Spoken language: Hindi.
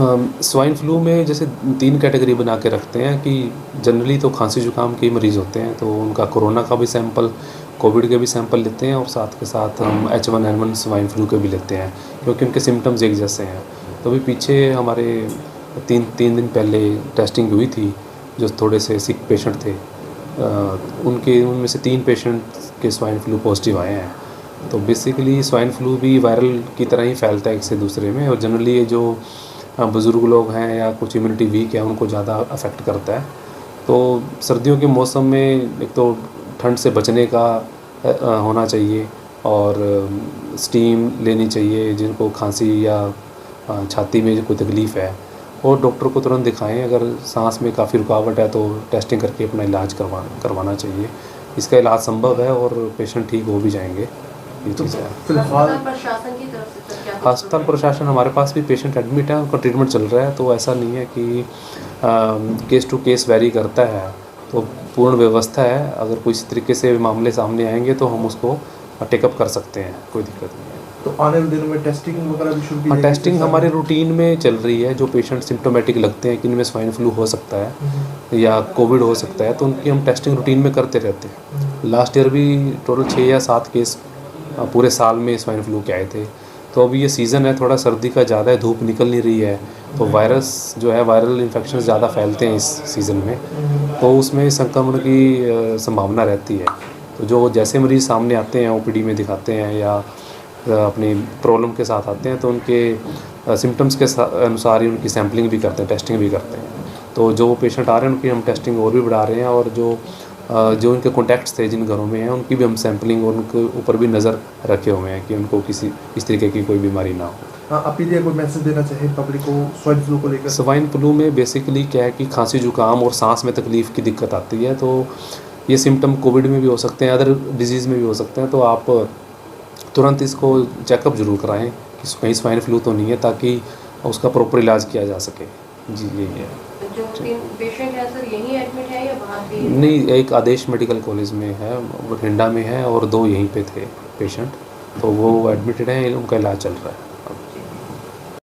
स्वाइन फ्लू में जैसे 3 कैटेगरी बना के रखते हैं कि जनरली तो खांसी जुकाम के मरीज़ होते हैं, तो उनका कोरोना का भी सैंपल, कोविड के भी सैंपल लेते हैं और साथ के साथ हम H1N1 स्वाइन फ्लू के भी लेते हैं, क्योंकि उनके सिम्पटम्स एक जैसे हैं। तो अभी पीछे हमारे 3 दिन पहले टेस्टिंग हुई थी, जो थोड़े से सिक पेशेंट थे, उनमें से 3 पेशेंट के स्वाइन फ्लू पॉजिटिव आए हैं। तो बेसिकली स्वाइन फ्लू भी वायरल की तरह ही फैलता है एक से दूसरे में, और जनरली ये जो बुज़ुर्ग लोग हैं या कुछ इम्यूनिटी वीक है उनको ज़्यादा अफेक्ट करता है। तो सर्दियों के मौसम में एक तो ठंड से बचने का होना चाहिए, और स्टीम लेनी चाहिए जिनको खांसी या छाती में कोई तकलीफ़ है, और डॉक्टर को तुरंत दिखाएं। अगर सांस में काफ़ी रुकावट है तो टेस्टिंग करके अपना इलाज करवाना चाहिए। इसका इलाज संभव है और पेशेंट ठीक हो भी जाएंगे। ये चीज़ है। फिलहाल प्रशासन की तरफ से क्या अस्पताल प्रशासन, हमारे पास भी पेशेंट एडमिट है, उनका ट्रीटमेंट चल रहा है, तो ऐसा नहीं है कि केस टू केस वेरी करता है, तो पूर्ण व्यवस्था है। अगर कोई इस तरीके से मामले सामने आएंगे तो हम उसको टेकअप कर सकते हैं, कोई दिक्कत नहीं है। तो आने वाले दिनों में टेस्टिंग वगैरह भी शुरू की जाएगी? टेस्टिंग हमारे रूटीन में चल रही है। जो पेशेंट सिम्टोमेटिक लगते हैं कि इनमें स्वाइन फ्लू हो सकता है या कोविड हो सकता है, तो उनकी हम टेस्टिंग रूटीन में करते रहते हैं। लास्ट ईयर भी टोटल 6 या 7 केस पूरे साल में स्वाइन फ्लू के आए थे। तो अभी ये सीज़न है, थोड़ा सर्दी का ज़्यादा है, धूप निकल नहीं रही है, तो वायरस जो है, वायरल इन्फेक्शन ज़्यादा फैलते हैं इस सीज़न में, तो उसमें संक्रमण की संभावना रहती है। तो जो जैसे मरीज़ सामने आते हैं, ओपीडी में दिखाते हैं या अपनी प्रॉब्लम के साथ आते हैं, तो उनके सिम्टम्स के अनुसार ही उनकी सैम्पलिंग भी करते हैं, टेस्टिंग भी करते हैं। तो जो पेशेंट आ रहे हैं उनकी हम टेस्टिंग और भी बढ़ा रहे हैं, और जो उनके कॉन्टैक्ट्स थे जिन घरों में हैं उनकी भी हम सैम्पलिंग और उनके ऊपर भी नज़र रखे हुए हैं कि उनको इस तरीके की कोई बीमारी ना हो। आप ये कोई मैसेज देना चाहिए पब्लिक को स्वाइन फ्लू को लेकर? स्वाइन फ्लू में बेसिकली क्या है कि खांसी जुकाम और सांस में तकलीफ़ की दिक्कत आती है, तो ये सिम्टम कोविड में भी हो सकते हैं, अदर डिजीज़ में भी हो सकते हैं। तो आप तुरंत इसको चेकअप ज़रूर कराएं कि कहीं स्वाइन फ्लू तो नहीं है, ताकि उसका प्रॉपर इलाज किया जा सके। जी, यही है। जो 3 पेशेंट है सर, यहीं एडमिट है या बाहर भी? नहीं, एक आदेश मेडिकल कॉलेज में है, बठिंडा में है, और 2 यहीं पे थे पेशेंट, तो वो एडमिटेड हैं, उनका इलाज चल रहा है।